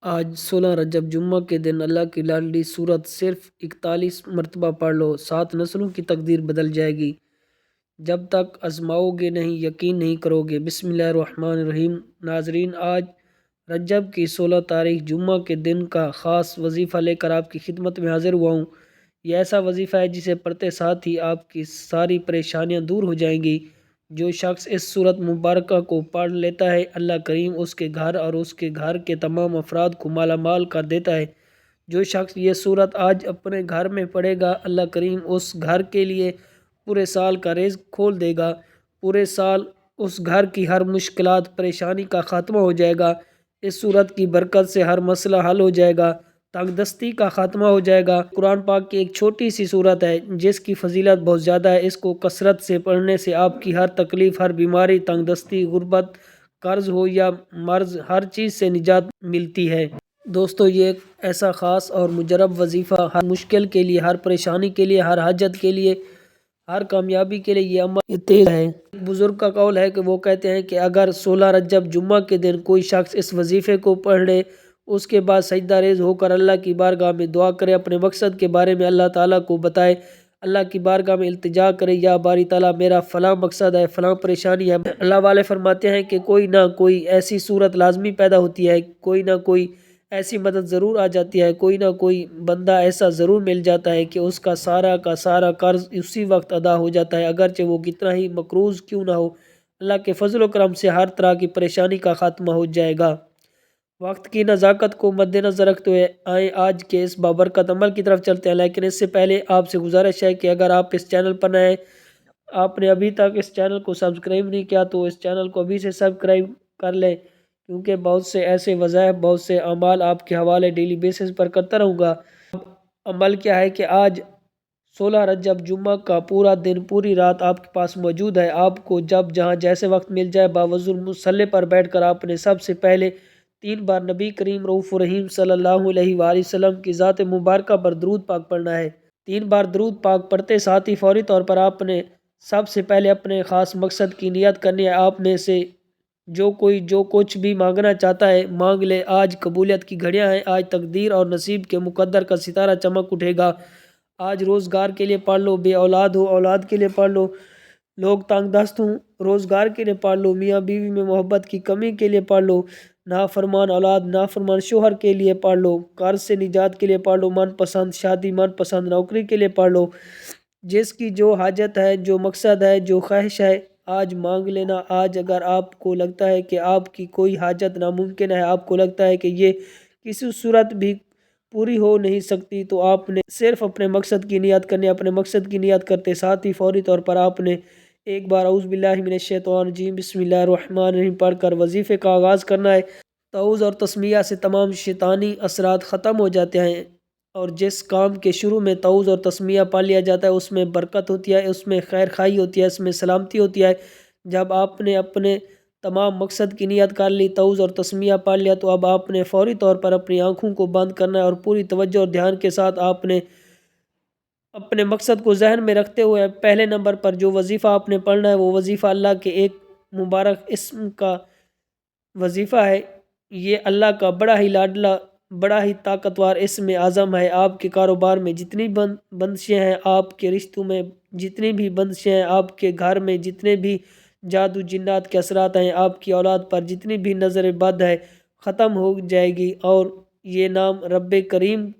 آج 16 رجب جمعہ کے دن اللہ کی لاڈلی سورت صرف 41 مرتبہ پڑھ لو، 7 نسلوں کی تقدیر بدل جائے گی۔ جب تک آزماؤ گے نہیں، یقین نہیں کرو گے۔ بسم اللہ الرحمن الرحیم۔ ناظرین، آج رجب کی 16 تاریخ جمعہ کے دن کا خاص وظیفہ لے کر آپ کی خدمت میں حاضر ہوا ہوں۔ یہ ایسا وظیفہ ہے جسے پڑھتے ساتھ ہی آپ کی ساری پریشانیاں دور ہو جائیں گی۔ جو شخص اس سورت مبارکہ کو پڑھ لیتا ہے، اللہ کریم اس کے گھر اور اس کے گھر کے تمام افراد کو مالا مال کر دیتا ہے۔ جو شخص یہ سورت آج اپنے گھر میں پڑھے گا، اللہ کریم اس گھر کے لیے پورے سال کا رزق کھول دے گا۔ پورے سال اس گھر کی ہر مشکلات پریشانی کا خاتمہ ہو جائے گا۔ اس سورت کی برکت سے ہر مسئلہ حل ہو جائے گا، تنگ دستی کا خاتمہ ہو جائے گا۔ قرآن پاک کی ایک چھوٹی سی سورت ہے جس کی فضیلت بہت زیادہ ہے۔ اس کو کثرت سے پڑھنے سے آپ کی ہر تکلیف، ہر بیماری، تنگ دستی، غربت، قرض ہو یا مرض، ہر چیز سے نجات ملتی ہے۔ دوستو، یہ ایک ایسا خاص اور مجرب وظیفہ ہر مشکل کے لیے، ہر پریشانی کے لیے، ہر حاجت کے لیے، ہر کامیابی کے لیے یہ عمل تیز ہے۔ ایک بزرگ کا قول ہے کہ وہ کہتے ہیں کہ اگر 16 رجب جمعہ کے دن کوئی شخص اس وظیفے کو پڑھ لے، اس کے بعد سجدہ ریز ہو کر اللہ کی بارگاہ میں دعا کرے، اپنے مقصد کے بارے میں اللہ تعالیٰ کو بتائے، اللہ کی بارگاہ میں التجا کرے، یا باری تعالیٰ میرا فلاں مقصد ہے، فلاں پریشانی ہے، اللہ والے فرماتے ہیں کہ کوئی نہ کوئی ایسی صورت لازمی پیدا ہوتی ہے، کوئی نہ کوئی ایسی مدد ضرور آ جاتی ہے، کوئی نہ کوئی بندہ ایسا ضرور مل جاتا ہے کہ اس کا سارا قرض اسی وقت ادا ہو جاتا ہے، اگرچہ وہ کتنا ہی مقروض کیوں نہ ہو۔ اللہ کے فضل و کرم سے ہر طرح کی پریشانی کا خاتمہ ہو جائے گا۔ وقت کی نزاکت کو مد نظر رکھتے ہوئے آئیں آج کے اس بابرکت عمل کی طرف چلتے ہیں، لیکن اس سے پہلے آپ سے گزارش ہے کہ اگر آپ اس چینل پر نئے، آپ نے ابھی تک اس چینل کو سبسکرائب نہیں کیا تو اس چینل کو ابھی سے سبسکرائب کر لیں، کیونکہ بہت سے ایسے وظائف، بہت سے اعمال آپ کے حوالے ڈیلی بیسس پر کرتا رہوں گا۔ عمل کیا ہے کہ آج 16 رجب جمعہ کا پورا دن، پوری رات آپ کے پاس موجود ہے۔ آپ کو جب جہاں جیسے وقت مل جائے، باوضو مصلی پر بیٹھ کر آپ نے سب سے پہلے 3 بار نبی کریم رؤوف الرحیم صلی اللہ علیہ وآلہ وسلم کی ذات مبارکہ پر درود پاک پڑھنا ہے۔ 3 بار درود پاک پڑھتے ساتھ ہی فوری طور پر آپ نے سب سے پہلے اپنے خاص مقصد کی نیت کرنی ہے۔ آپ میں سے جو کوئی جو کچھ بھی مانگنا چاہتا ہے مانگ لے۔ آج قبولیت کی گھڑیاں ہیں، آج تقدیر اور نصیب کے مقدر کا ستارہ چمک اٹھے گا۔ آج روزگار کے لیے پڑھ لو، بے اولاد ہو اولاد کے لیے پڑھ لو، لوگ تنگ دست ہوں روزگار کے لیے پڑھ لو، میاں بیوی میں محبت کی کمی کے لیے پڑھ لو، نافرمان اولاد، نافرمان شوہر کے لیے پڑھ لو، قرض سے نجات کے لیے پڑھ لو، من پسند شادی، من پسند نوکری کے لیے پڑھ لو۔ جس کی جو حاجت ہے، جو مقصد ہے، جو خواہش ہے، آج مانگ لینا۔ آج اگر آپ کو لگتا ہے کہ آپ کی کوئی حاجت ناممکن ہے، آپ کو لگتا ہے کہ یہ کسی صورت بھی پوری ہو نہیں سکتی، تو آپ نے صرف اپنے مقصد کی نیت کرنی ہے۔ اپنے مقصد کی نیت کرتے ساتھ ہی فوری طور پر آپ نے ایک بار اعوذ باللہ من الشیطان الرجیم بسم اللہ الرحمن الرحیم پڑھ کر وظیفے کا آغاز کرنا ہے۔ تعوذ اور تسمیہ سے تمام شیطانی اثرات ختم ہو جاتے ہیں، اور جس کام کے شروع میں تعوذ اور تسمیہ پڑھ لیا جاتا ہے اس میں برکت ہوتی ہے، اس میں خیر خواہی ہوتی ہے، اس میں سلامتی ہوتی ہے۔ جب آپ نے اپنے تمام مقصد کی نیت کر لی، تعوذ اور تسمیہ پڑھ لیا، تو اب آپ نے فوری طور پر اپنی آنکھوں کو بند کرنا ہے، اور پوری توجہ اور دھیان کے ساتھ آپ نے اپنے مقصد کو ذہن میں رکھتے ہوئے پہلے نمبر پر جو وظیفہ آپ نے پڑھنا ہے وہ وظیفہ اللہ کے ایک مبارک اسم کا وظیفہ ہے۔ یہ اللہ کا بڑا ہی لاڈلا، بڑا ہی طاقتور اسم اعظم ہے۔ آپ کے کاروبار میں جتنی بندشیں ہیں، آپ کے رشتوں میں جتنی بھی بندشیں ہیں، آپ کے گھر میں جتنے بھی جادو جنات کے اثرات ہیں، آپ کی اولاد پر جتنی بھی نظر بد ہے، ختم ہو جائے گی۔ اور یہ نام رب کریم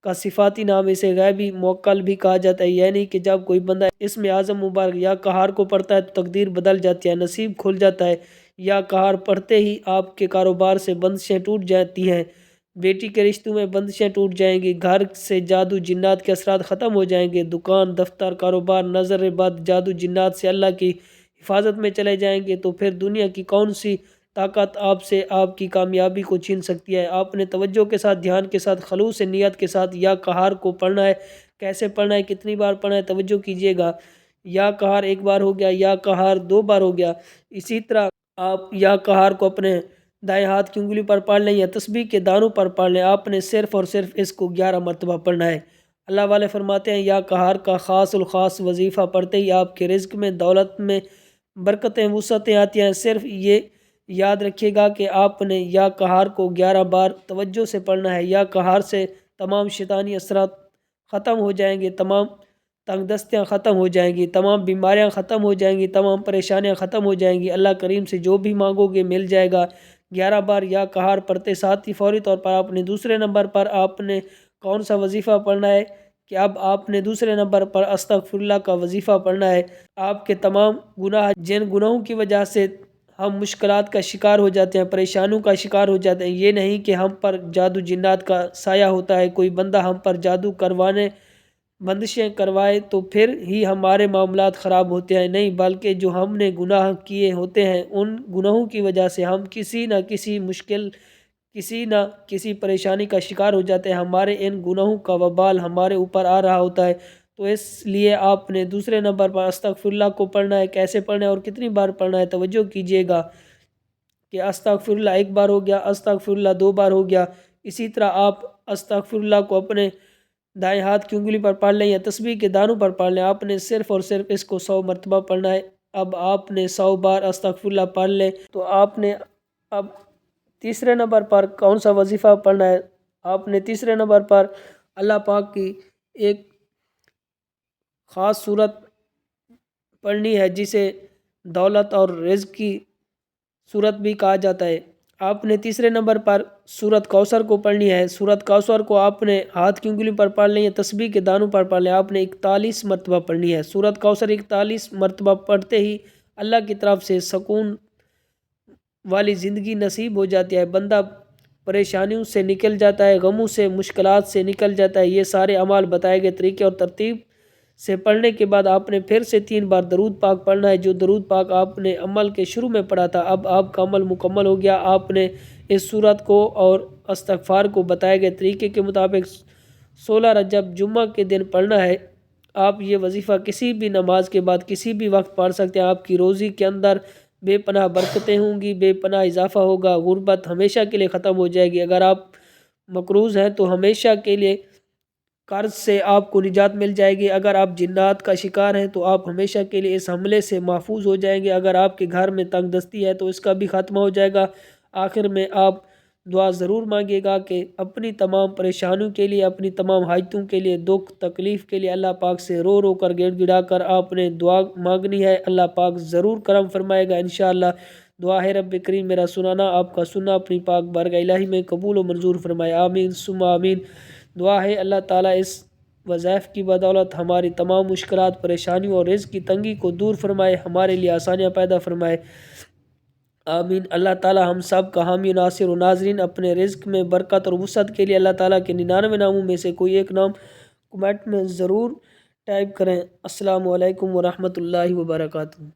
کا صفاتی نام، اسے غیبی موکل بھی کہا جاتا ہے، یعنی کہ جب کوئی بندہ اسم اعظم مبارک یا قہار کو پڑھتا ہے تو تقدیر بدل جاتی ہے، نصیب کھل جاتا ہے۔ یا قہار پڑھتے ہی آپ کے کاروبار سے بندشیں ٹوٹ جاتی ہیں، بیٹی کے رشتوں میں بندشیں ٹوٹ جائیں گی، گھر سے جادو جنات کے اثرات ختم ہو جائیں گے، دکان، دفتر، کاروبار نظر بد، جادو جنات سے اللہ کی حفاظت میں چلے جائیں گے، تو پھر دنیا کی کون سی طاقت آپ سے آپ کی کامیابی کو چھین سکتی ہے۔ آپ نے توجہ کے ساتھ، دھیان کے ساتھ، خلوص نیت کے ساتھ یا قہار کو پڑھنا ہے۔ کیسے پڑھنا ہے، کتنی بار پڑھنا ہے، توجہ کیجیے گا۔ یا قہار 1 بار ہو گیا، یا قہار 2 بار ہو گیا۔ اسی طرح آپ یا قہار کو اپنے دائیں ہاتھ کی انگلی پر پڑھ لیں یا تسبیح کے دانوں پر پڑھ لیں۔ آپ نے صرف اور صرف اس کو 11 مرتبہ پڑھنا ہے۔ اللہ والے فرماتے ہیں یا قہار کا خاص الخاص وظیفہ پڑھتے ہی آپ کے رزق میں، دولت میں برکتیں، وسعتیں آتی ہیں۔ صرف یہ یاد رکھیے گا کہ آپ نے یا قہار کو 11 بار توجہ سے پڑھنا ہے۔ یا قہار سے تمام شیطانی اثرات ختم ہو جائیں گے، تمام تنگ دستیاں ختم ہو جائیں گی، تمام بیماریاں ختم ہو جائیں گی، تمام پریشانیاں ختم ہو جائیں گی۔ اللہ کریم سے جو بھی مانگو گے مل جائے گا۔ 11 بار یا قہار پڑھتے ساتھ ہی فوری طور پر آپ نے دوسرے نمبر پر آپ نے کون سا وظیفہ پڑھنا ہے کہ اب آپ نے دوسرے نمبر پر استغفر اللہ کا وظیفہ پڑھنا ہے۔ آپ کے تمام گناہ، جن گناہوں کی وجہ سے ہم مشکلات کا شکار ہو جاتے ہیں، پریشانیوں کا شکار ہو جاتے ہیں، یہ نہیں کہ ہم پر جادو جنات کا سایہ ہوتا ہے، کوئی بندہ ہم پر جادو کروانے، بندشیں کروائے تو پھر ہی ہمارے معاملات خراب ہوتے ہیں، نہیں بلکہ جو ہم نے گناہ کیے ہوتے ہیں ان گناہوں کی وجہ سے ہم کسی نہ کسی مشکل، کسی نہ کسی پریشانی کا شکار ہو جاتے ہیں، ہمارے ان گناہوں کا وبال ہمارے اوپر آ رہا ہوتا ہے۔ تو اس لیے آپ نے دوسرے نمبر پر استغفر اللہ کو پڑھنا ہے۔ کیسے پڑھنا ہے اور کتنی بار پڑھنا ہے توجہ کیجیے گا کہ استغفر اللہ 1 بار ہو گیا، استغفر اللہ 2 بار ہو گیا، اسی طرح آپ استغفر اللہ کو اپنے دائیں ہاتھ کی انگلی پر پڑھ لیں یا تسبیح کے دانوں پر پڑھ لیں۔ آپ نے صرف اور صرف اس کو 100 مرتبہ پڑھنا ہے۔ اب آپ نے 100 بار استغفر اللہ پڑھ لیں تو آپ نے اب تیسرے نمبر پر کون سا وظیفہ پڑھنا ہے؟ آپ نے تیسرے نمبر پر اللہ پاک کی ایک خاص صورت پڑھنی ہے جسے دولت اور رزق کی صورت بھی کہا جاتا ہے۔ آپ نے تیسرے نمبر پر سورۃ کوثر کو پڑھنی ہے۔ سورۃ کوثر کو آپ نے ہاتھ کی انگلی پر پڑھ لیں یا تسبیح کے دانوں پر پڑھ لیں۔ آپ نے 41 مرتبہ پڑھنی ہے۔ سورۃ کوثر 41 مرتبہ پڑھتے ہی اللہ کی طرف سے سکون والی زندگی نصیب ہو جاتی ہے، بندہ پریشانیوں سے نکل جاتا ہے، غموں سے، مشکلات سے نکل جاتا ہے۔ یہ سارے اعمال بتائے گئے طریقے اور ترتیب سے پڑھنے کے بعد آپ نے پھر سے 3 بار درود پاک پڑھنا ہے۔ جو درود پاک آپ نے عمل کے شروع میں پڑھا تھا، اب آپ کا عمل مکمل ہو گیا۔ آپ نے اس سورت کو اور استغفار کو بتائے گئے طریقے کے مطابق 16 رجب جمعہ کے دن پڑھنا ہے۔ آپ یہ وظیفہ کسی بھی نماز کے بعد کسی بھی وقت پڑھ سکتے ہیں۔ آپ کی روزی کے اندر بے پناہ برکتیں ہوں گی، بے پناہ اضافہ ہوگا، غربت ہمیشہ کے لیے ختم ہو جائے گی۔ اگر آپ مقروض ہیں تو ہمیشہ کے لیے قرض سے آپ کو نجات مل جائے گی۔ اگر آپ جنات کا شکار ہیں تو آپ ہمیشہ کے لیے اس حملے سے محفوظ ہو جائیں گے۔ اگر آپ کے گھر میں تنگ دستی ہے تو اس کا بھی خاتمہ ہو جائے گا۔ آخر میں آپ دعا ضرور مانگے گا کہ اپنی تمام پریشانیوں کے لیے، اپنی تمام حاجتوں کے لیے، دکھ تکلیف کے لیے اللہ پاک سے رو رو کر گڑ گڑا کر آپ نے دعا مانگنی ہے۔ اللہ پاک ضرور کرم فرمائے گا انشاءاللہ۔ دعا ہے رب کریم میرا سنانا آپ کا سننا اپنی پاک بارگاہ الہی میں قبول و منظور فرمائے، آمین ثم آمین۔ دعا ہے اللہ تعالیٰ اس وظائف کی بدولت ہماری تمام مشکلات، پریشانیوں اور رزق کی تنگی کو دور فرمائے، ہمارے لیے آسانیاں پیدا فرمائے، آمین۔ اللہ تعالیٰ ہم سب کا حامی و ناصر و ناظرین اپنے رزق میں برکت اور وسعت کے لیے اللہ تعالیٰ کے 99 ناموں میں سے کوئی ایک نام کمنٹ میں ضرور ٹائپ کریں۔ السلام علیکم ورحمۃ اللہ وبرکاتہ۔